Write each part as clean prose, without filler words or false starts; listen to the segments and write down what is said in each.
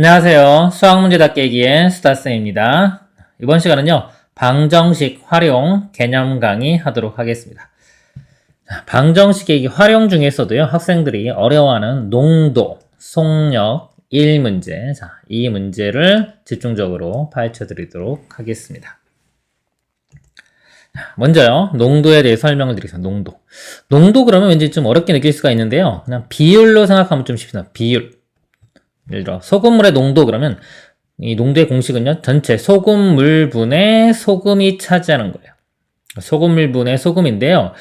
안녕하세요. 수학문제다 깨기의 수다쌤입니다. 이번 시간은요, 방정식 활용 개념 강의 하도록 하겠습니다. 방정식 깨기 활용 중에서도요, 학생들이 어려워하는 농도, 속력, 1문제. 자, 이 문제를 집중적으로 파헤쳐 드리도록 하겠습니다. 먼저요, 농도에 대해 설명을 드리겠습니다. 농도. 농도 그러면 왠지 좀 어렵게 느낄 수가 있는데요. 그냥 비율로 생각하면 좀 쉽습니다. 비율. 예를 들어 소금물의 농도 그러면 이 농도의 공식은요, 전체 소금물분의 소금이 차지하는 거예요. 소금물분의 소금인데요,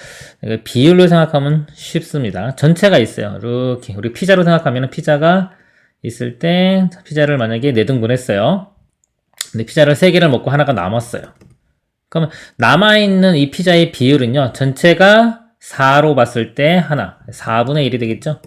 비율로 생각하면 쉽습니다. 전체가 있어요. 이렇게 우리 피자로 생각하면 피자가 있을 때 피자를 만약에 4등분 했어요. 근데 피자를 3개를 먹고 하나가 남았어요. 그러면 남아있는 이 피자의 비율은요, 전체가 4로 봤을 때 하나, 4분의 1이 되겠죠?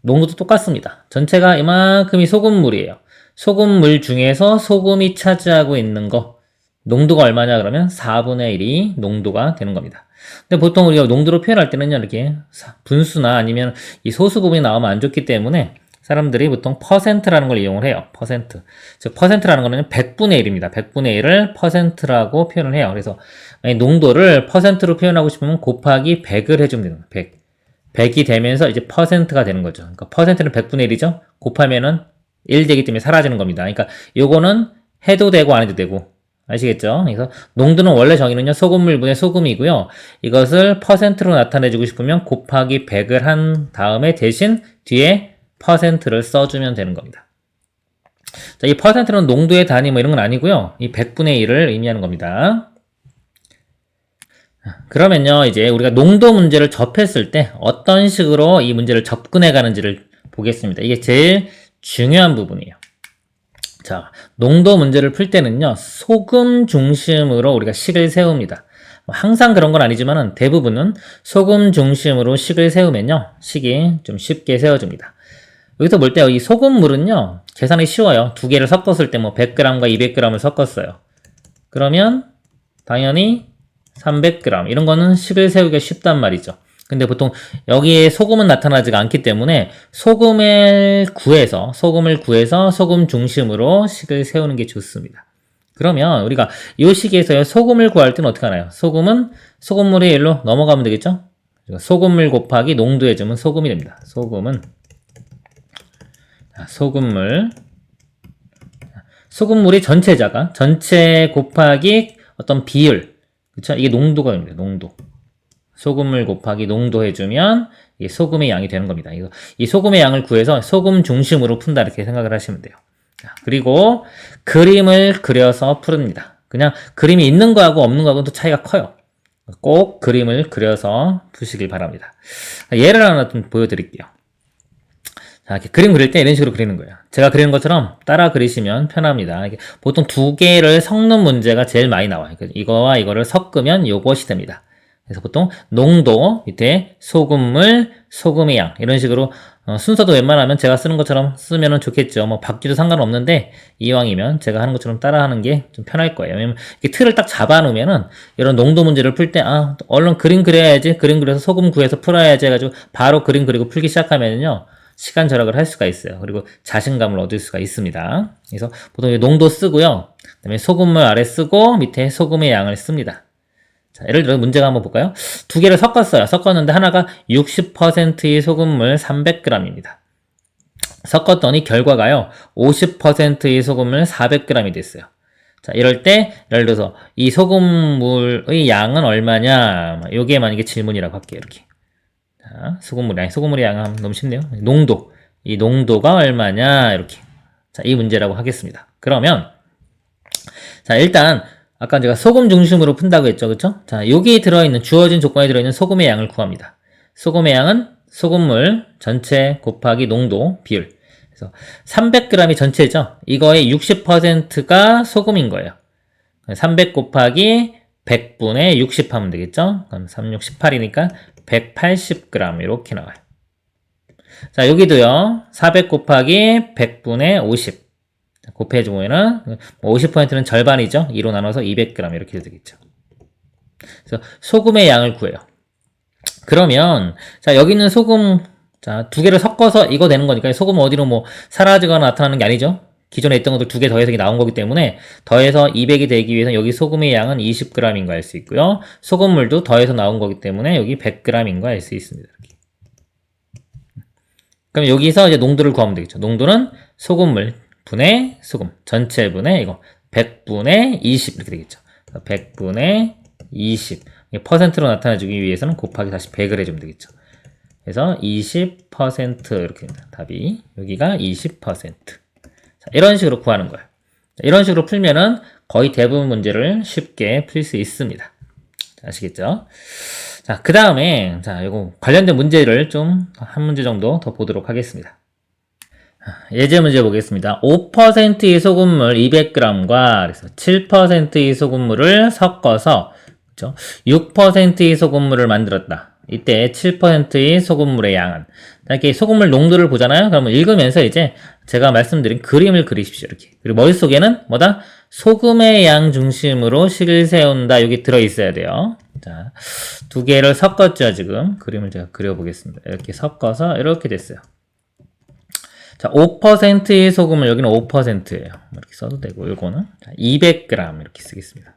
농도도 똑같습니다. 전체가 이만큼이 소금물이에요. 소금물 중에서 소금이 차지하고 있는 거, 농도가 얼마냐 그러면 4분의 1이 농도가 되는 겁니다. 근데 보통 우리가 농도로 표현할 때는요, 이렇게 분수나 아니면 이 소수 부분이 나오면 안 좋기 때문에 사람들이 보통 퍼센트라는 걸 이용을 해요. 퍼센트. 즉, 퍼센트라는 거는 100분의 1입니다. 100분의 1을 퍼센트라고 표현을 해요. 그래서 농도를 퍼센트로 표현하고 싶으면 곱하기 100을 해주면 되는 거예요. 100. 100이 되면서 이제 퍼센트가 되는 거죠. 그러니까 퍼센트는 100분의 1이죠? 곱하면은 1 되기 때문에 사라지는 겁니다. 그러니까 요거는 해도 되고 안 해도 되고. 아시겠죠? 그래서 농도는 원래 정의는요, 소금물분의 소금이고요. 이것을 퍼센트로 나타내주고 싶으면 곱하기 100을 한 다음에 대신 뒤에 퍼센트를 써주면 되는 겁니다. 자, 이 퍼센트는 농도의 단위 뭐 이런 건 아니고요. 이 100분의 1을 의미하는 겁니다. 그러면요, 이제 우리가 농도 문제를 접했을 때 어떤 식으로 이 문제를 접근해 가는지를 보겠습니다. 이게 제일 중요한 부분이에요. 자, 농도 문제를 풀 때는요, 소금 중심으로 우리가 식을 세웁니다. 항상 그런 건 아니지만 대부분은 소금 중심으로 식을 세우면요, 식이 좀 쉽게 세워집니다. 여기서 볼 때 이 소금물은요, 계산이 쉬워요. 두 개를 섞었을 때 뭐 100g과 200g을 섞었어요. 그러면 당연히 300g 이런 거는 식을 세우기가 쉽단 말이죠. 근데 보통 여기에 소금은 나타나지가 않기 때문에 소금을 구해서 소금 중심으로 식을 세우는 게 좋습니다. 그러면 우리가 이 식에서 소금을 구할 때는 어떻게 하나요? 소금물이 일로 넘어가면 되겠죠? 소금물 곱하기 농도해주면 소금이 됩니다. 소금물이 전체 곱하기 어떤 비율, 그쵸? 이게 농도가 됩니다. 농도. 소금물 곱하기 농도 해주면 이게 소금의 양이 되는 겁니다. 이 소금의 양을 구해서 소금 중심으로 푼다 이렇게 생각을 하시면 돼요. 그리고 그림을 그려서 푸릅니다. 그냥 그림이 있는 거하고 없는 거하고는 또 차이가 커요. 꼭 그림을 그려서 푸시길 바랍니다. 예를 하나 좀 보여드릴게요. 자, 이렇게 그림 그릴 때 이런 식으로 그리는 거예요. 제가 그리는 것처럼 따라 그리시면 편합니다. 보통 두 개를 섞는 문제가 제일 많이 나와요. 이거와 이거를 섞으면 요것이 됩니다. 그래서 보통 농도, 밑에 소금물, 소금의 양 이런 식으로 순서도 웬만하면 제가 쓰는 것처럼 쓰면 좋겠죠. 뭐 바뀌도 상관없는데 이왕이면 제가 하는 것처럼 따라하는 게 좀 편할 거예요. 왜냐면 이 틀을 딱 잡아놓으면은 이런 농도 문제를 풀 때 얼른 그림 그려야지, 그림 그려서 소금 구해서 풀어야지 해가지고 바로 그림 그리고 풀기 시작하면은요, 시간 절약을 할 수가 있어요. 그리고 자신감을 얻을 수가 있습니다. 그래서 보통 농도 쓰고요. 그 다음에 소금물 아래 쓰고 밑에 소금의 양을 씁니다. 자, 예를 들어 문제가 한번 볼까요? 두 개를 섞었어요. 섞었는데 하나가 60%의 소금물 300g입니다. 섞었더니 결과가요, 50%의 소금물 400g이 됐어요. 자, 이럴 때 예를 들어서 이 소금물의 양은 얼마냐? 요게 만약에 질문이라고 할게요. 이렇게. 자, 소금물의 양은 너무 쉽네요. 이 농도가 얼마냐? 이렇게. 자, 이 문제라고 하겠습니다. 그러면, 자, 일단, 아까 제가 소금 중심으로 푼다고 했죠. 그쵸? 자, 여기 주어진 조건에 들어있는 소금의 양을 구합니다. 소금의 양은 소금물 전체 곱하기 농도 비율. 그래서 300g이 전체죠. 이거의 60%가 소금인 거예요. 300 곱하기 100분의 60 하면 되겠죠? 그럼 3, 6, 18이니까 180g 이렇게 나와요. 자, 여기도요. 400 곱하기 100분의 50 곱해주면은 50%는 절반이죠. 2로 나눠서 200g 이렇게 되겠죠. 그래서 소금의 양을 구해요. 그러면 자, 여기 있는 소금 자, 두 개를 섞어서 이거 되는 거니까 소금 어디로 뭐 사라지거나 나타나는 게 아니죠. 기존에 있던 것들 두 개 더해서 나온 거기 때문에 더해서 200이 되기 위해서는 여기 소금의 양은 20g인 거 알 수 있고요. 소금물도 더해서 나온 거기 때문에 여기 100g인 거 알 수 있습니다. 이렇게. 그럼 여기서 이제 농도를 구하면 되겠죠. 농도는 소금물 분의 소금 전체분의 이거 100분의 20 이렇게 되겠죠. 100분의 20 퍼센트로 나타내주기 위해서는 곱하기 다시 100을 해주면 되겠죠. 그래서 20% 이렇게 됩니다. 답이 여기가 20%. 자, 이런 식으로 구하는 거예요. 이런 식으로 풀면은 거의 대부분 문제를 쉽게 풀 수 있습니다. 자, 아시겠죠? 자, 그 다음에 자, 이거 관련된 문제를 좀 한 문제 정도 더 보도록 하겠습니다. 예제 문제 보겠습니다. 5%의 소금물 200g과 그래서 7%의 소금물을 섞어서 그렇죠? 6%의 소금물을 만들었다. 이때 7%의 소금물의 양은 이렇게 소금물 농도를 보잖아요. 그러면 읽으면서 이제 제가 말씀드린 그림을 그리십시오. 이렇게. 그리고 머릿속에는 뭐다? 소금의 양 중심으로 식을 세운다. 여기 들어있어야 돼요. 자, 두 개를 섞었죠. 지금 그림을 제가 그려보겠습니다. 이렇게 섞어서 이렇게 됐어요. 자, 5%의 소금을 여기는 5%예요. 이렇게 써도 되고 이거는 200g 이렇게 쓰겠습니다.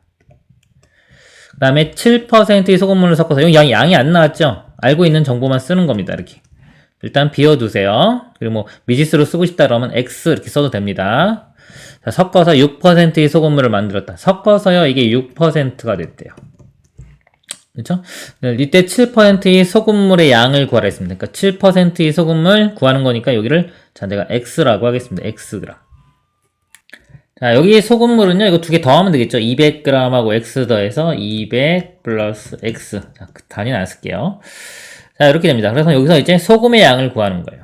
그 다음에 7%의 소금물을 섞어서 여기 양이 안 나왔죠? 알고 있는 정보만 쓰는 겁니다. 이렇게 일단 비워두세요. 그리고 뭐 미지수로 쓰고 싶다 그러면 X 이렇게 써도 됩니다. 자, 섞어서 6%의 소금물을 만들었다. 섞어서요 이게 6%가 됐대요. 그렇죠? 이때 7%의 소금물의 양을 구하라 했습니다. 그러니까 7%의 소금물 구하는 거니까 여기를 자 내가 X라고 하겠습니다. Xg. 자, 여기 소금물은요, 이거 두 개 더하면 되겠죠? 200g하고 X 더해서 200 플러스 X. 자, 단위는 안 쓸게요. 자, 이렇게 됩니다. 그래서 여기서 이제 소금의 양을 구하는 거예요.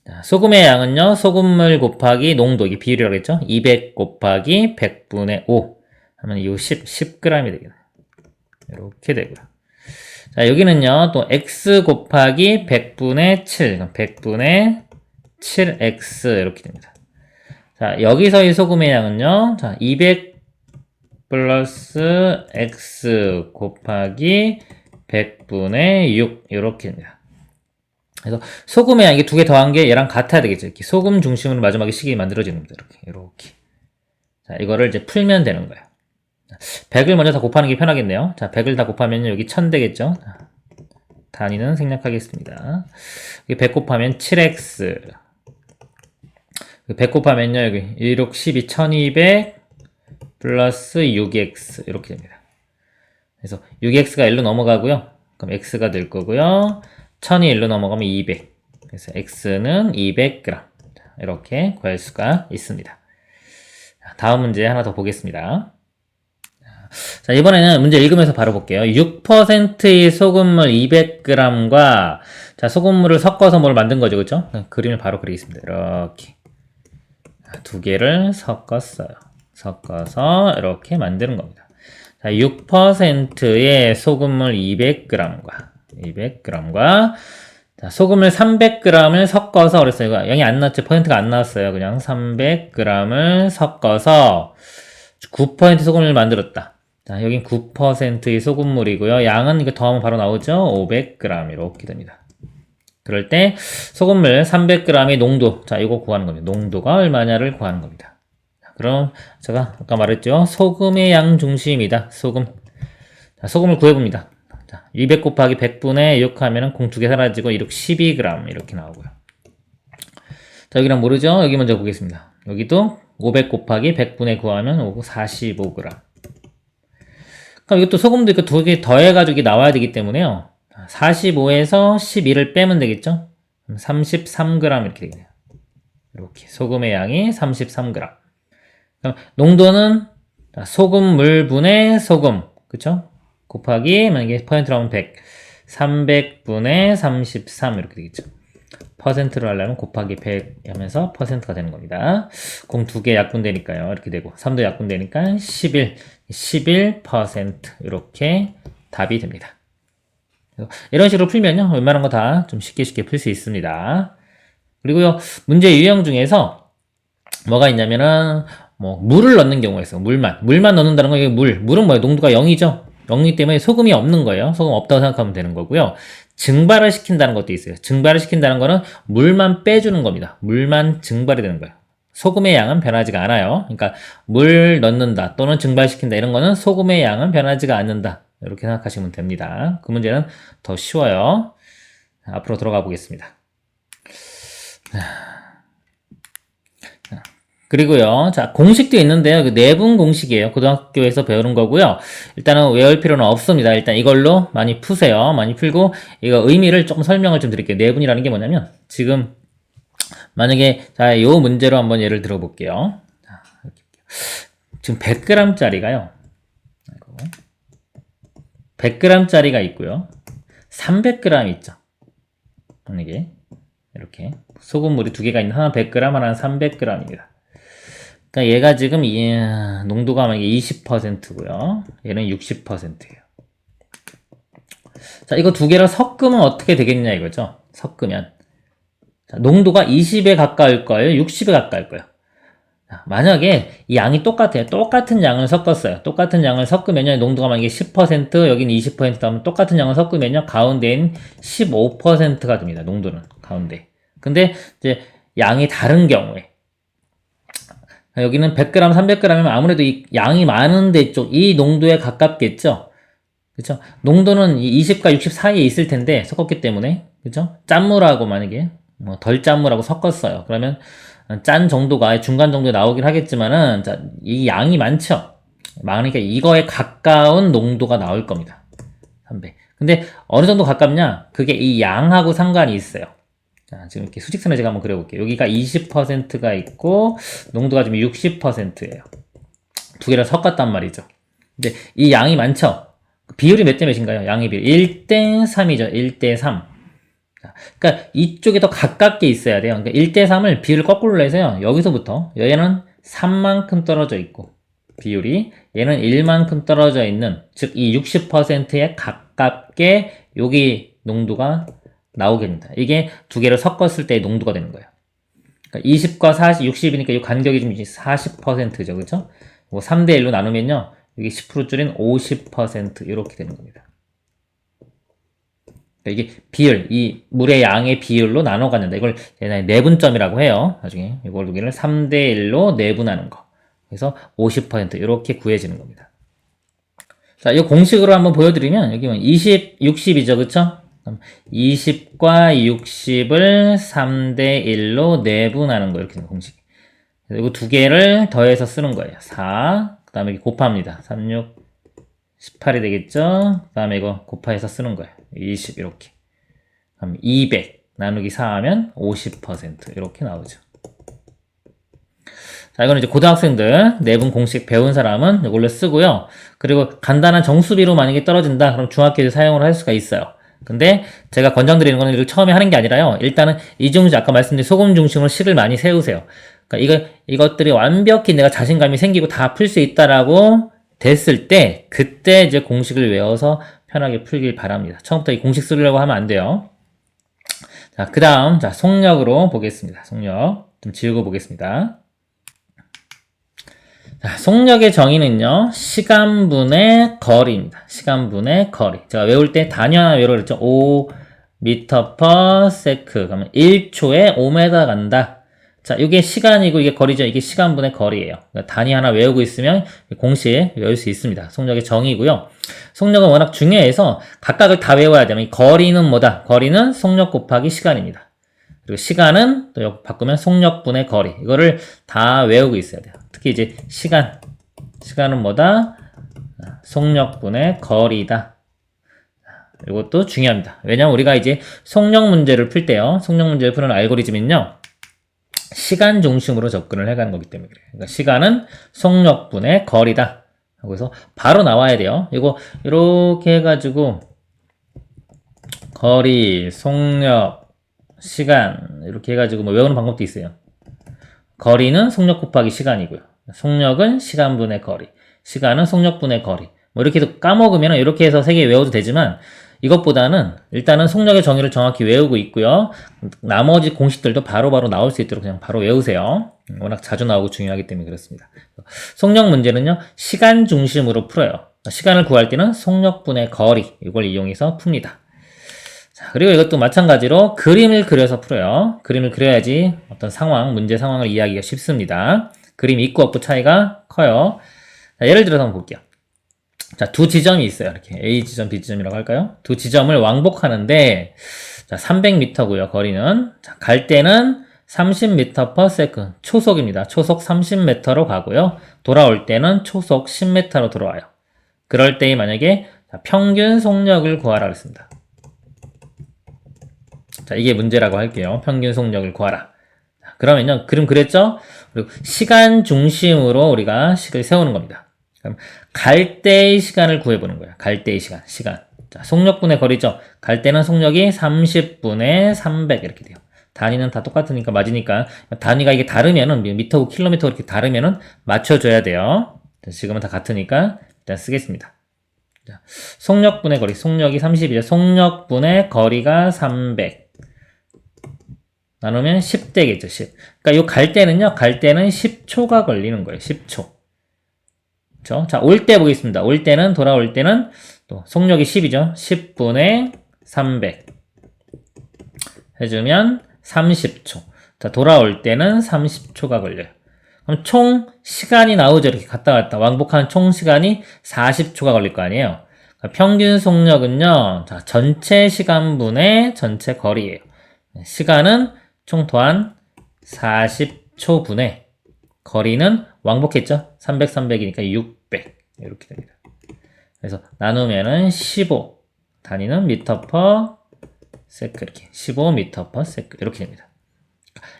자, 소금의 양은요, 소금물 곱하기 농도, 이게 비율이라고 했죠? 200 곱하기 100분의 5. 하면 이 10g이 되겠네요. 이렇게 되고요. 자, 여기는요, 또 X 곱하기 100분의 7. 100분의 7X. 이렇게 됩니다. 자, 여기서의 소금의 양은요, 자, 200 플러스 x 곱하기 100분의 6, 이렇게 됩니다. 그래서 소금의 양, 이게 두 개 더한 게 얘랑 같아야 되겠죠. 이렇게 소금 중심으로 마지막에 식이 만들어지는 겁니다. 이렇게. 자, 이거를 이제 풀면 되는 거예요. 100을 먼저 다 곱하는 게 편하겠네요. 자, 100을 다 곱하면 여기 1000 되겠죠. 단위는 생략하겠습니다. 100 곱하면 7x. 100 곱하면요, 여기 16, 12, 1200 플러스 6x 이렇게 됩니다. 그래서 6x가 1로 넘어가고요. 그럼 x가 될 거고요. 1000이 1로 넘어가면 200. 그래서 x는 200g. 이렇게 구할 수가 있습니다. 다음 문제 하나 더 보겠습니다. 자, 이번에는 문제 읽으면서 바로 볼게요. 6%의 소금물 200g과 자, 소금물을 섞어서 뭘 만든 거죠, 그렇죠? 그림을 바로 그리겠습니다. 이렇게. 두 개를 섞었어요. 섞어서 이렇게 만드는 겁니다. 자, 6%의 소금물 200g과 자, 소금을 300g을 섞어서 그랬어요. 이거 양이 안 나왔죠? 퍼센트가 안 나왔어요. 그냥 300g을 섞어서 9% 소금을 만들었다. 자, 여긴 9%의 소금물이고요. 양은 이거 더하면 바로 나오죠? 500g 이렇게 됩니다. 그럴 때 소금물 300g의 농도, 자, 이거 구하는 겁니다. 농도가 얼마냐를 구하는 겁니다. 자, 그럼 제가 아까 말했죠? 소금의 양 중심이다. 소금. 자, 소금을 구해봅니다. 자, 200 곱하기 100분의 6 하면은 공 두 개 사라지고 2, 6, 12g 이렇게 나오고요. 자, 여기랑 모르죠? 여기 먼저 보겠습니다. 여기도 500 곱하기 100분의 9 하면 오고 45g. 그럼 이것도 소금도 이거 두 개 더해가지고 이게 나와야 되기 때문에요. 45에서 12를 빼면 되겠죠? 33g 이렇게 되겠네요. 이렇게 소금의 양이 33g. 그럼 농도는 소금물 분의 소금, 그쵸? 곱하기 만약에 퍼센트로 하면 100, 300분의 33 이렇게 되겠죠. 퍼센트로 하려면 곱하기 100 하면서 퍼센트가 되는 겁니다. 공 두 개 약분되니까요. 이렇게 되고 3도 약분되니까 11% 이렇게 답이 됩니다. 이런 식으로 풀면요, 웬만한 거 다 좀 쉽게 풀 수 있습니다. 그리고요, 문제 유형 중에서 뭐가 있냐면은, 뭐, 물을 넣는 경우가 있어요. 물만 넣는다는 건 이게 물은 뭐예요? 농도가 0이죠? 0이기 때문에 소금이 없는 거예요. 소금 없다고 생각하면 되는 거고요. 증발을 시킨다는 것도 있어요. 증발을 시킨다는 거는 물만 빼주는 겁니다. 물만 증발이 되는 거예요. 소금의 양은 변하지가 않아요. 그러니까 물 넣는다 또는 증발시킨다 이런 거는 소금의 양은 변하지가 않는다. 이렇게 생각하시면 됩니다. 그 문제는 더 쉬워요. 앞으로 들어가 보겠습니다. 그리고요, 자, 공식도 있는데요. 그 내분 공식이에요. 고등학교에서 배우는 거고요. 일단은 외울 필요는 없습니다. 일단 이걸로 많이 푸세요. 많이 풀고, 이거 의미를 조금 설명을 좀 드릴게요. 내분이라는 게 뭐냐면, 지금, 만약에, 자, 요 문제로 한번 예를 들어볼게요. 자, 지금 100g짜리가요. 100g짜리가 있고요. 300g 있죠. 만약에, 이렇게. 소금물이 두 개가 있는 하나 100g, 하나는 300g입니다. 그러니까 얘가 지금 농도가 만약에 20%고요. 얘는 60%예요. 자, 이거 두 개를 섞으면 어떻게 되겠냐 이거죠. 섞으면. 자, 농도가 20에 가까울 거예요? 60에 가까울 거예요? 자, 만약에 이 양이 똑같아요. 똑같은 양을 섞었어요. 똑같은 양을 섞으면요. 농도가 만약에 10%, 여기는 20% 하면 똑같은 양을 섞으면요. 가운데는 15%가 됩니다. 농도는. 가운데. 근데 이제 양이 다른 경우에 여기는 100g, 300g이면 아무래도 이 양이 많은 데 쪽, 이 농도에 가깝겠죠? 그쵸? 농도는 20과 60 사이에 있을 텐데, 섞었기 때문에. 그쵸? 짠물하고 만약에, 덜 짠물하고 섞었어요. 그러면, 짠 정도가 중간 정도에 나오긴 하겠지만은, 자, 이 양이 많죠? 많으니까 이거에 가까운 농도가 나올 겁니다. 300. 근데, 어느 정도 가깝냐? 그게 이 양하고 상관이 있어요. 자, 지금 이렇게 수직선을 제가 한번 그려볼게요. 여기가 20%가 있고, 농도가 지금 60%예요. 두 개를 섞었단 말이죠. 근데 이 양이 많죠? 비율이 몇 대 몇인가요? 양의 비율. 1대 3이죠. 1대 3. 자, 그러니까 이쪽에 더 가깝게 있어야 돼요. 그러니까 1대 3을 비율을 거꾸로 해서요. 여기서부터, 얘는 3만큼 떨어져 있고, 비율이, 얘는 1만큼 떨어져 있는, 즉, 이 60%에 가깝게 여기 농도가 나오게 됩니다. 이게 두 개를 섞었을 때의 농도가 되는 거예요. 그러니까 20과 40, 60이니까 이 간격이 좀 40%죠. 그렇죠? 3대 1로 나누면요. 이게 10% 줄인 50% 이렇게 되는 겁니다. 그러니까 이게 비율, 이 물의 양의 비율로 나눠 갖는다. 이걸 옛날에 내분점이라고 해요. 나중에 이걸 두 개를 3대 1로 내분하는 거. 그래서 50% 이렇게 구해지는 겁니다. 자, 이 공식으로 한번 보여드리면 여기 20, 60이죠. 그렇죠? 20과 60을 3대 1로 내분하는 거 이렇게 되는 공식. 그리고 두 개를 더해서 쓰는 거예요. 4, 그 다음에 곱합니다. 3, 6, 18이 되겠죠? 그 다음에 이거 곱해서 쓰는 거예요. 20 이렇게. 그럼 200 나누기 4 하면 50% 이렇게 나오죠. 자, 이거는 이제 고등학생들 내분 공식 배운 사람은 이걸로 쓰고요. 그리고 간단한 정수비로 만약에 떨어진다 그럼 중학교에서 사용을 할 수가 있어요. 근데 제가 권장드리는 거는 이걸 처음에 하는 게 아니라요. 일단은 이중식 아까 말씀드린 소금 중심으로 식을 많이 세우세요. 그러니까 이것들이 완벽히 내가 자신감이 생기고 다 풀 수 있다라고 됐을 때 그때 이제 공식을 외워서 편하게 풀길 바랍니다. 처음부터 이 공식 쓰려고 하면 안 돼요. 자, 그 다음 자 속력으로 보겠습니다. 속력 좀 지우고 보겠습니다. 자, 속력의 정의는요, 시간분의 거리입니다. 시간분의 거리. 제가 외울 때 단위 하나 외우라 그랬죠? 5m/s. 그러면 1초에 5m 간다. 자, 이게 시간이고 이게 거리죠. 이게 시간분의 거리예요. 그러니까 단위 하나 외우고 있으면 공식 외울 수 있습니다. 속력의 정의고요. 속력은 워낙 중요해서 각각을 다 외워야 되면 거리는 뭐다? 거리는 속력 곱하기 시간입니다. 그리고 시간은 또 바꾸면 속력분의 거리. 이거를 다 외우고 있어야 돼요. 특히 이제 시간은 뭐다? 속력분의 거리다. 이것도 중요합니다. 왜냐면 우리가 이제 속력 문제를 풀 때요. 속력 문제를 푸는 알고리즘은요. 시간 중심으로 접근을 해가는 거기 때문에 그래요. 그러니까 시간은 속력분의 거리다. 그래서 바로 나와야 돼요. 이거 이렇게 해가지고 거리, 속력, 시간 이렇게 해가지고 뭐 외우는 방법도 있어요. 거리는 속력 곱하기 시간이고요. 속력은 시간분의 거리, 시간은 속력분의 거리. 뭐 이렇게 해서 까먹으면 이렇게 해서 세 개 외워도 되지만 이것보다는 일단은 속력의 정의를 정확히 외우고 있고요. 나머지 공식들도 바로바로 나올 수 있도록 그냥 바로 외우세요. 워낙 자주 나오고 중요하기 때문에 그렇습니다. 속력 문제는요. 시간 중심으로 풀어요. 시간을 구할 때는 속력분의 거리 이걸 이용해서 풉니다. 자, 그리고 이것도 마찬가지로 그림을 그려서 풀어요. 그림을 그려야지 어떤 상황, 문제 상황을 이해하기가 쉽습니다. 그림 있고 없고 차이가 커요. 자, 예를 들어서 한번 볼게요. 자, 두 지점이 있어요. 이렇게 A 지점, B 지점이라고 할까요? 두 지점을 왕복하는데 자, 300m고요. 거리는 자, 갈 때는 30m/s 초속입니다. 초속 30m로 가고요. 돌아올 때는 초속 10m로 돌아와요. 그럴 때 만약에 자, 평균 속력을 구하라 그랬습니다. 자, 이게 문제라고 할게요. 평균 속력을 구하라. 자, 그러면요, 그림 그렸죠? 그리고 시간 중심으로 우리가 식을 세우는 겁니다. 그럼 갈 때의 시간을 구해보는 거예요. 갈 때의 시간. 자, 속력분의 거리죠. 갈 때는 속력이 30분의 300 이렇게 돼요. 단위는 다 똑같으니까 맞으니까 단위가 이게 다르면은 미터고 킬로미터 이렇게 다르면은 맞춰줘야 돼요. 자, 지금은 다 같으니까 일단 쓰겠습니다. 자, 속력분의 거리, 속력이 30이죠. 속력분의 거리가 300 나누면 10대겠죠. 10. 그러니까 요 갈 때는요. 갈 때는 10초가 걸리는 거예요. 10초. 그렇죠? 자, 올 때 보겠습니다. 올 때는 돌아올 때는 또 속력이 10이죠. 10분의 300 해주면 30초. 자, 돌아올 때는 30초가 걸려요. 그럼 총 시간이 나오죠. 이렇게 갔다 갔다 왕복하는 총 시간이 40초가 걸릴 거 아니에요. 그러니까 평균 속력은요. 자, 전체 시간분의 전체 거리예요. 시간은 총 또한 40초분의 거리는 왕복했죠. 300, 300이니까 600 이렇게 됩니다. 그래서 나누면은 15 단위는 미터 퍼 세크 이렇게 15m per second 이렇게 됩니다.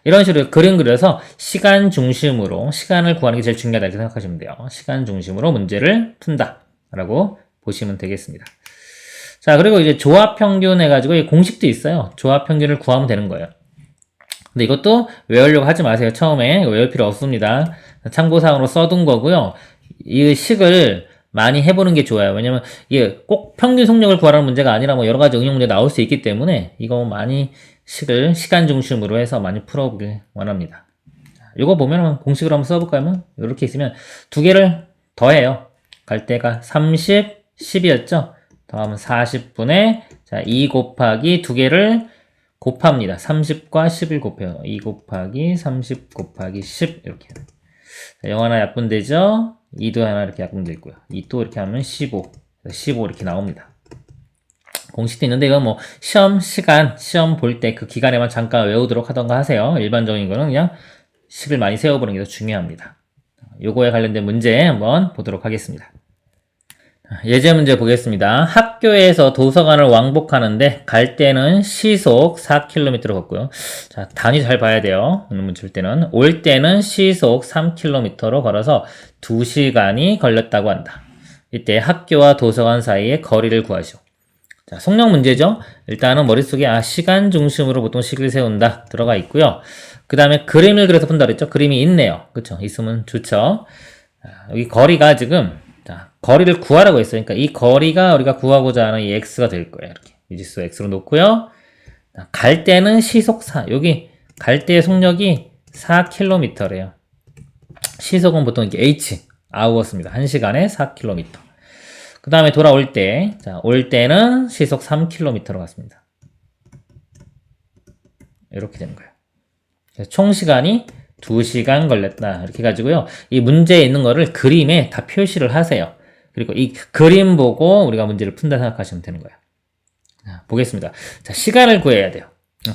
이런 식으로 그림 그려서 시간 중심으로 시간을 구하는 게 제일 중요하다 이렇게 생각하시면 돼요. 시간 중심으로 문제를 푼다 라고 보시면 되겠습니다. 자, 그리고 이제 조합 평균 해가지고 공식도 있어요. 조합 평균을 구하면 되는 거예요. 근데 이것도 외우려고 하지 마세요. 처음에 외울 필요 없습니다. 참고사항으로 써둔 거고요. 이 식을 많이 해보는 게 좋아요. 왜냐면 이게 꼭 평균 속력을 구하라는 문제가 아니라 뭐 여러 가지 응용 문제 나올 수 있기 때문에 이거 많이 식을 시간 중심으로 해서 많이 풀어보길 원합니다. 이거 보면 공식으로 한번 써볼까요? 이렇게 있으면 두 개를 더해요. 갈 때가 30, 10이었죠? 더하면 40분의 자, 2 곱하기 두 개를 곱합니다. 30과 10을 곱해요. 2 곱하기 30 곱하기 10 이렇게. 자, 0 하나 약분되죠? 2도 하나 이렇게 약분되어 있고요. 2 또 이렇게 하면 15. 15 이렇게 나옵니다. 공식도 있는데 이건 뭐 시험 볼 때 그 기간에만 잠깐 외우도록 하던가 하세요. 일반적인 거는 그냥 식을 많이 세워보는 게 더 중요합니다. 요거에 관련된 문제 한번 보도록 하겠습니다. 예제 문제 보겠습니다. 학교에서 도서관을 왕복하는데 갈 때는 시속 4km로 걷고요. 자, 단위 잘 봐야 돼요. 오늘 문제 볼 때는 올 때는 시속 3km로 걸어서 2시간이 걸렸다고 한다. 이때 학교와 도서관 사이의 거리를 구하시오. 자, 속력 문제죠. 일단은 머릿속에 시간 중심으로 보통 식을 세운다 들어가 있고요. 그 다음에 그림을 그려서 푼다 그랬죠. 그림이 있네요. 그쵸? 있으면 좋죠. 자, 여기 거리가 지금 자, 거리를 구하라고 했어요. 그러니까 이 거리가 우리가 구하고자 하는 이 x가 될 거예요. 이렇게 미지수 x로 놓고요. 갈 때는 시속 4. 여기 갈 때의 속력이 4km래요. 시속은 보통 이렇게 h, hour습니다. 1시간에 4km. 그 다음에 돌아올 때, 자, 올 때는 시속 3km로 갔습니다. 이렇게 되는 거예요. 그래서 총 시간이 2시간 걸렸다. 이렇게 해가지고요. 이 문제에 있는 거를 그림에 다 표시를 하세요. 그리고 이 그림 보고 우리가 문제를 푼다 생각하시면 되는 거예요. 자, 보겠습니다. 자, 시간을 구해야 돼요.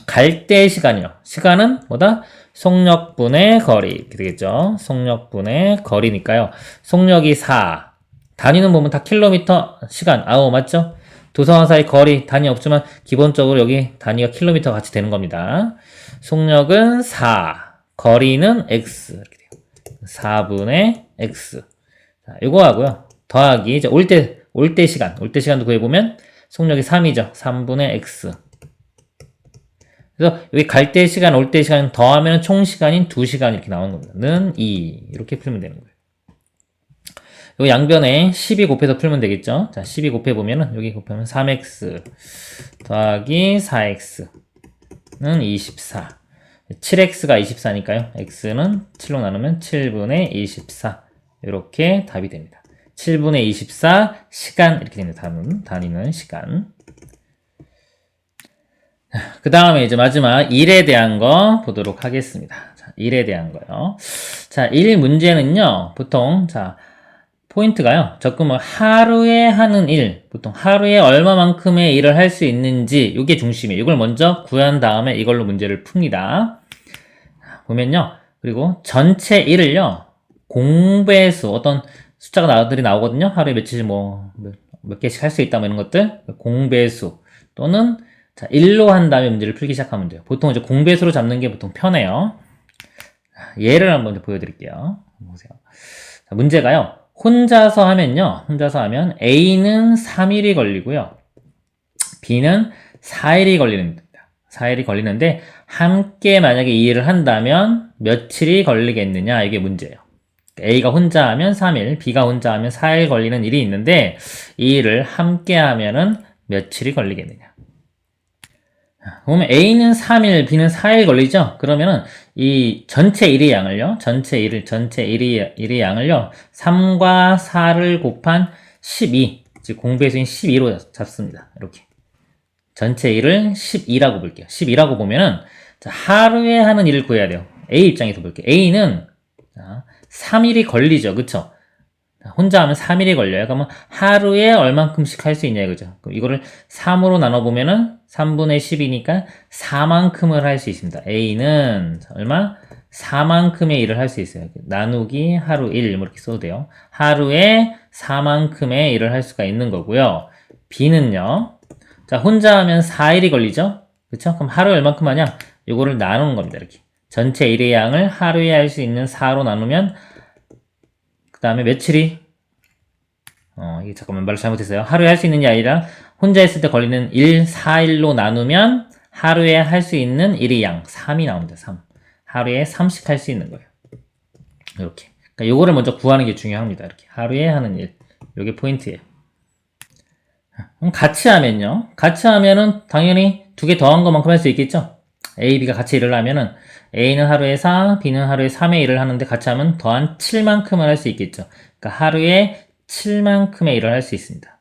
갈 때의 시간이요. 시간은 뭐다? 속력분의 거리. 이렇게 되겠죠. 속력분의 거리니까요. 속력이 4. 단위는 보면 다 킬로미터, 시간, 아워 맞죠? 도서관 사이 거리, 단위 없지만 기본적으로 여기 단위가 킬로미터 같이 되는 겁니다. 속력은 4. 거리는 x 이렇게 돼요. 4분의 x. 자, 요거 하고요. 더하기 이제 올 때 시간도 구해보면 속력이 3이죠. 3분의 x. 그래서 여기 갈 때 시간, 올 때 시간 더하면 총 시간인 2시간 이렇게 나오는 겁니다. 는 2 이렇게 풀면 되는 거예요. 요 양변에 12 곱해서 풀면 되겠죠. 자, 12 곱해보면은 여기 곱하면 3x 더하기 4x는 24. 7x가 24니까요. x는 7로 나누면 7분의 24 이렇게 답이 됩니다. 7분의 24 시간 이렇게 됩니다. 단위는 시간. 그 다음에 이제 마지막 일에 대한 거 보도록 하겠습니다. 자, 일에 대한 거요. 자, 일 문제는요, 보통, 자, 포인트가요, 적금을 하루에 하는 일, 보통 하루에 얼마만큼의 일을 할 수 있는지, 이게 중심이에요. 이걸 먼저 구한 다음에 이걸로 문제를 풉니다. 보면요, 그리고 전체 일을요, 공배수, 어떤 숫자가 나오거든요. 하루에 며칠 몇 개씩 할 수 있다, 뭐 이런 것들. 공배수, 또는 자, 1로 한 다음에 문제를 풀기 시작하면 돼요. 보통 이제 공배수로 잡는 게 보통 편해요. 예를 한번 보여드릴게요. 보세요. 자, 문제가요. 혼자서 하면 A는 3일이 걸리고요. B는 4일이 걸립니다. 4일이 걸리는데 함께 만약에 이 일을 한다면 며칠이 걸리겠느냐, 이게 문제예요. A가 혼자 하면 3일, B가 혼자 하면 4일 걸리는 일이 있는데 이 일을 함께 하면은 며칠이 걸리겠느냐. 보면 A는 3일, B는 4일 걸리죠? 그러면은 이 전체 일의 양을요, 전체 일의 양을요, 3과 4를 곱한 12, 즉 공배수인 12로 잡습니다. 이렇게. 전체 일을 12라고 볼게요. 12라고 보면은, 자, 하루에 하는 일을 구해야 돼요. A 입장에서 볼게요. A는, 자, 3일이 걸리죠. 그쵸? 혼자 하면 3일이 걸려요. 그러면 하루에 얼만큼씩 할 수 있냐, 그죠? 그럼 이거를 3으로 나눠보면은 3분의 10이니까 4만큼을 할 수 있습니다. A는 얼마? 4만큼의 일을 할 수 있어요. 나누기 하루 1, 이렇게 써도 돼요. 하루에 4만큼의 일을 할 수가 있는 거고요. B는요. 자, 혼자 하면 4일이 걸리죠? 그쵸? 그럼 하루에 얼만큼 하냐? 요거를 나누는 겁니다. 이렇게. 전체 일의 양을 하루에 할 수 있는 4로 나누면 그 다음에 며칠이 이게 잠깐만 말을 잘못했어요. 하루에 할 수 있는 게 아니라 혼자 했을 때 걸리는 1, 4일로 나누면 하루에 할 수 있는 일의 양 3이 나옵니다. 3. 하루에 3씩 할 수 있는 거예요. 이렇게. 그러니까 요거를 먼저 구하는 게 중요합니다. 이렇게. 하루에 하는 일. 요게 포인트예요. 그럼 같이 하면요. 같이 하면은 당연히 두 개 더한 것만큼 할 수 있겠죠? A, B가 같이 일을 하면은 A는 하루에 4, B는 하루에 3의 일을 하는데 같이 하면 더한 7만큼을 할 수 있겠죠. 그러니까 하루에 7만큼의 일을 할 수 있습니다.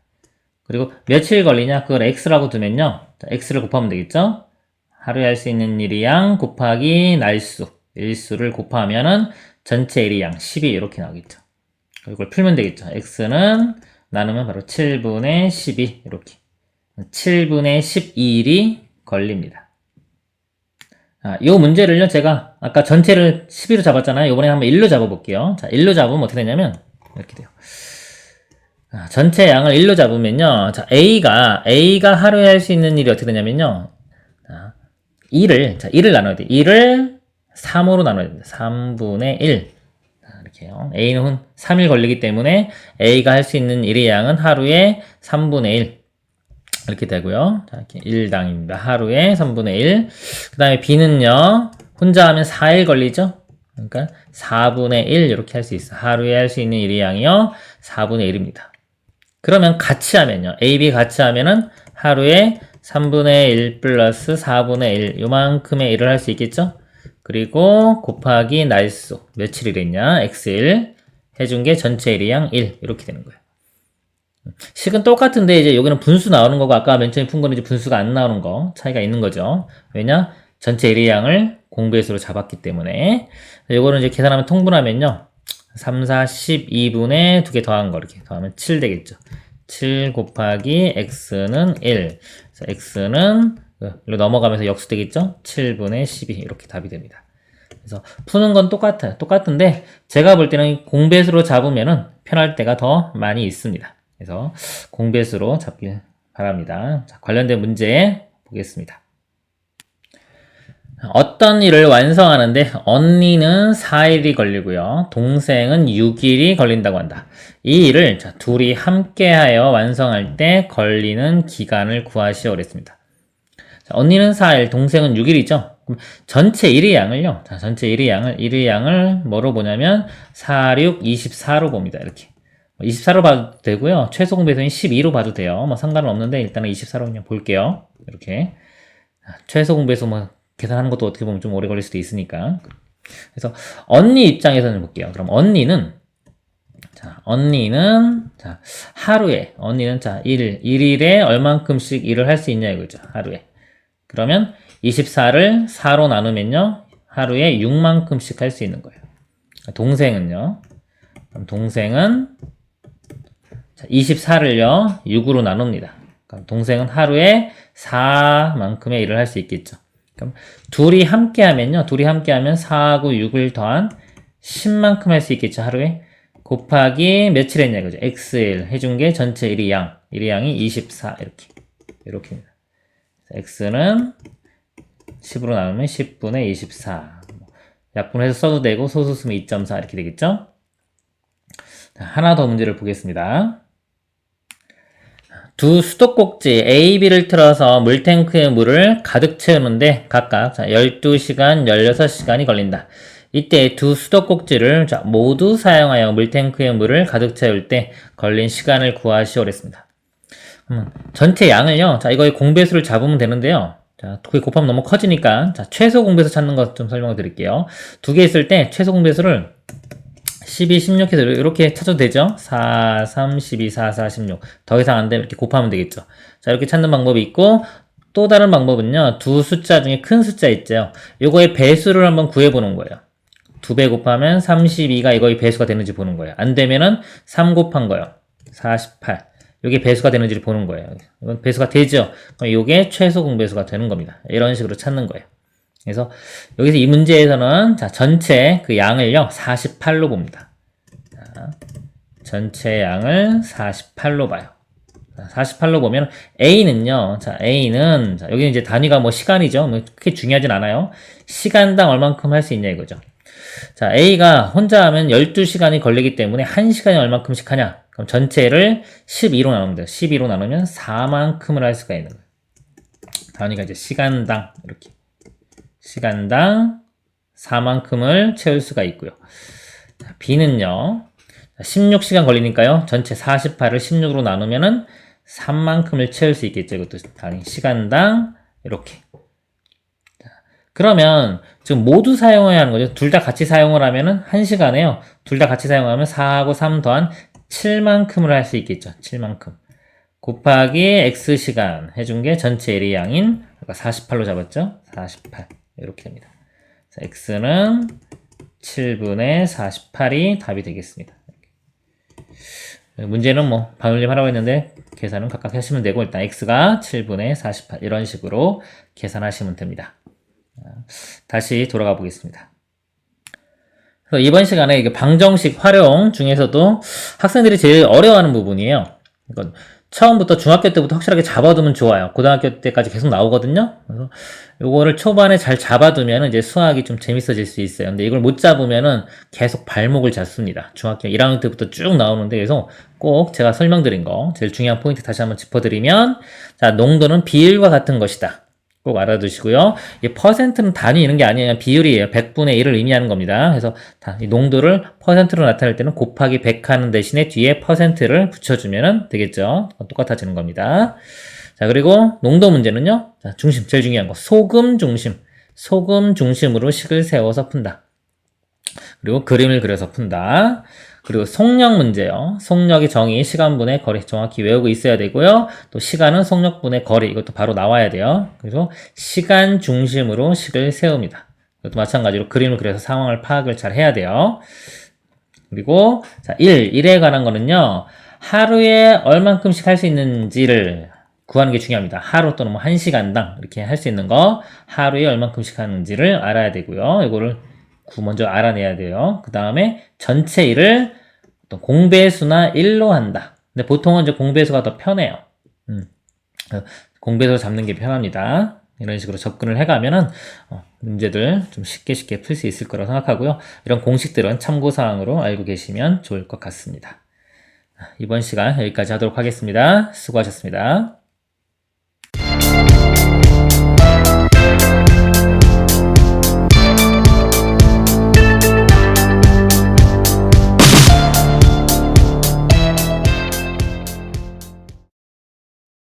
그리고 며칠 걸리냐? 그걸 X라고 두면요. 자, X를 곱하면 되겠죠? 하루에 할 수 있는 일의 양 곱하기 날수, 일수를 곱하면은 전체 일의 양 12 이렇게 나오겠죠. 이걸 풀면 되겠죠. X는 나누면 바로 7분의 12 이렇게. 7분의 12일이 걸립니다. 이 문제를요, 제가 아까 전체를 12로 잡았잖아요. 이번에 한번 1로 잡아볼게요. 자, 1로 잡으면 어떻게 되냐면 이렇게 돼요. 전체 양을 1로 잡으면요. 자, A가 하루에 할 수 있는 일이 어떻게 되냐면요. 자, 1을 나눠야 돼요. 1을 3으로 나눠야 됩니다. 3분의 1. 자, 이렇게요. A는 3일 걸리기 때문에 A가 할 수 있는 일의 양은 하루에 3분의 1. 이렇게 되고요. 자, 이렇게 1당입니다. 하루에 3분의 1. 그 다음에 B는요. 혼자 하면 4일 걸리죠? 그러니까 4분의 1 이렇게 할 수 있어요. 하루에 할 수 있는 일의 양이요. 4분의 1입니다. 그러면 같이 하면요. A, B 같이 하면은 하루에 3분의 1 플러스 4분의 1 요만큼의 일을 할 수 있겠죠? 그리고 곱하기 날수 며칠이랬냐? X1 해준 게 전체 일의 양 1 이렇게 되는 거예요. 식은 똑같은데 이제 여기는 분수 나오는 거고 아까 맨 처음에 푼 거는 이제 분수가 안 나오는 거 차이가 있는 거죠. 왜냐? 전체 일의 양을 공배수로 잡았기 때문에 요거는 이제 계산하면 통분하면요. 3, 4, 12분의 2개 더한 거 이렇게 더하면 7 되겠죠. 7 곱하기 x는 1. 그래서 x는 이로 넘어가면서 역수 되겠죠. 7분의 12 이렇게 답이 됩니다. 그래서 푸는 건 똑같아요. 똑같은데 제가 볼 때는 공배수로 잡으면은 편할 때가 더 많이 있습니다. 그래서 공배수로 잡길 바랍니다. 자, 관련된 문제 보겠습니다. 어떤 일을 완성하는데 언니는 4일이 걸리고요. 동생은 6일이 걸린다고 한다. 이 일을 자, 둘이 함께하여 완성할 때 걸리는 기간을 구하시오 그랬습니다. 자, 언니는 4일, 동생은 6일이죠. 그럼 전체 일의 양을요. 자, 전체 일의 양을 뭐로 보냐면 4, 6, 24로 봅니다. 이렇게. 24로 봐도 되고요. 최소 공배수는 12로 봐도 돼요. 뭐 상관은 없는데 일단은 24로 그냥 볼게요. 이렇게. 최소 공배수 계산하는 것도 어떻게 보면 좀 오래 걸릴 수도 있으니까. 그래서 언니 입장에서는 볼게요. 그럼 언니는 하루에 언니는 일일에 얼만큼씩 일을 할 수 있냐 이거죠. 하루에. 그러면 24를 4로 나누면요. 하루에 6만큼씩 할 수 있는 거예요. 동생은요. 그럼 동생은 24를요. 6으로 나눕니다. 그럼 동생은 하루에 4만큼의 일을 할 수 있겠죠. 그럼 둘이 함께 하면요. 둘이 함께 하면 4하고 6을 더한 10만큼 할 수 있겠죠. 하루에. 곱하기 며칠 했냐 이거죠. xl 해준 게 전체 일의 양. 일의 양이 24 이렇게입니다. x는 10으로 나누면 10분의 24. 약분해서 써도 되고 소수수면 2.4 이렇게 되겠죠. 하나 더 문제를 보겠습니다. 두 수도꼭지 A, B를 틀어서 물탱크에 물을 가득 채우는데 각각 12시간, 16시간이 걸린다. 이때 두 수도꼭지를 모두 사용하여 물탱크에 물을 가득 채울 때 걸린 시간을 구하시오랬습니다. 전체 양을요. 자, 이거의 공배수를 잡으면 되는데요. 자, 그게 곱하면 너무 커지니까 자, 최소 공배수 찾는 것 좀 설명을 드릴게요. 두 개 있을 때 최소 공배수를 12, 16 해서 이렇게 찾아도 되죠? 4, 3, 12, 4, 4, 16. 더 이상 안 되면 이렇게 곱하면 되겠죠. 자, 이렇게 찾는 방법이 있고, 또 다른 방법은요, 두 숫자 중에 큰 숫자 있죠? 요거의 배수를 한번 구해보는 거예요. 2배 곱하면 32가 이거의 배수가 되는지 보는 거예요. 안 되면은 3 곱한 거예요. 48. 요게 배수가 되는지를 보는 거예요. 이건 배수가 되죠? 그럼 요게 최소 공배수가 되는 겁니다. 이런 식으로 찾는 거예요. 그래서 여기서 이 문제에서는 자, 전체 그 양을요 48로 봅니다. 자, 전체 양을 48로 봐요. 자, 48로 보면 A는요. 자, A는 자, 여기는 이제 단위가 뭐 시간이죠. 뭐 크게 중요하진 않아요. 시간당 얼만큼 할 수 있냐 이거죠. 자, A가 혼자 하면 12시간이 걸리기 때문에 1시간에 얼만큼씩 하냐? 그럼 전체를 12로 나누면 돼요. 12로 나누면 4만큼을 할 수가 있는 거예요. 단위가 이제 시간당 이렇게. 시간당 4만큼을 채울 수가 있고요. B는요. 16시간 걸리니까요. 전체 48을 16으로 나누면은 3만큼을 채울 수 있겠죠. 이것도 단위 시간당 이렇게. 그러면 지금 모두 사용해야 하는 거죠. 둘 다 같이 사용을 하면은 1시간에요. 둘 다 같이 사용하면 4하고 3 더한 7만큼을 할 수 있겠죠. 7만큼. 곱하기 X시간 해준 게 전체 일의 양인 48로 잡았죠. 48. 이렇게 됩니다. 자, X는 7분의 48이 답이 되겠습니다. 문제는 뭐 반올림 하라고 했는데 계산은 각각 하시면 되고 일단 X가 7분의 48 이런 식으로 계산하시면 됩니다. 다시 돌아가 보겠습니다. 그래서 이번 시간에 이게 방정식 활용 중에서도 학생들이 제일 어려워하는 부분이에요. 이건 처음부터 중학교 때부터 확실하게 잡아두면 좋아요. 고등학교 때까지 계속 나오거든요. 그래서 요거를 초반에 잘 잡아두면 이제 수학이 좀 재밌어질 수 있어요. 근데 이걸 못 잡으면은 계속 발목을 잡습니다. 중학교 1학년 때부터 쭉 나오는데 그래서 꼭 제가 설명드린 거 제일 중요한 포인트 다시 한번 짚어드리면 자, 농도는 비율과 같은 것이다. 꼭 알아두시고요. 이 퍼센트는 단위 이런 게 아니에요. 비율이에요. 100분의 1을 의미하는 겁니다. 그래서 이 농도를 퍼센트로 나타낼 때는 곱하기 100 하는 대신에 뒤에 퍼센트를 붙여주면 되겠죠. 똑같아지는 겁니다. 자, 그리고 농도 문제는요. 자, 중심, 제일 중요한 거. 소금 중심. 소금 중심으로 식을 세워서 푼다. 그리고 그림을 그려서 푼다. 그리고 속력 문제요. 속력의 정의, 시간분의 거리 정확히 외우고 있어야 되고요. 또 시간은 속력분의 거리 이것도 바로 나와야 돼요. 그래서 시간 중심으로 식을 세웁니다. 이것도 마찬가지로 그림을 그려서 상황을 파악을 잘 해야 돼요. 그리고 자, 1에 관한 거는요. 하루에 얼만큼씩 할 수 있는지를 구하는 게 중요합니다. 하루 또는 뭐 1시간당 이렇게 할 수 있는 거 하루에 얼만큼씩 하는지를 알아야 되고요. 이거를 먼저 알아내야 돼요. 그 다음에 전체 일을 공배수나 1로 한다. 근데 보통은 이제 공배수가 더 편해요. 공배수로 잡는 게 편합니다. 이런 식으로 접근을 해가면은 문제들 좀 쉽게 풀 수 있을 거라고 생각하고요. 이런 공식들은 참고사항으로 알고 계시면 좋을 것 같습니다. 이번 시간 여기까지 하도록 하겠습니다. 수고하셨습니다.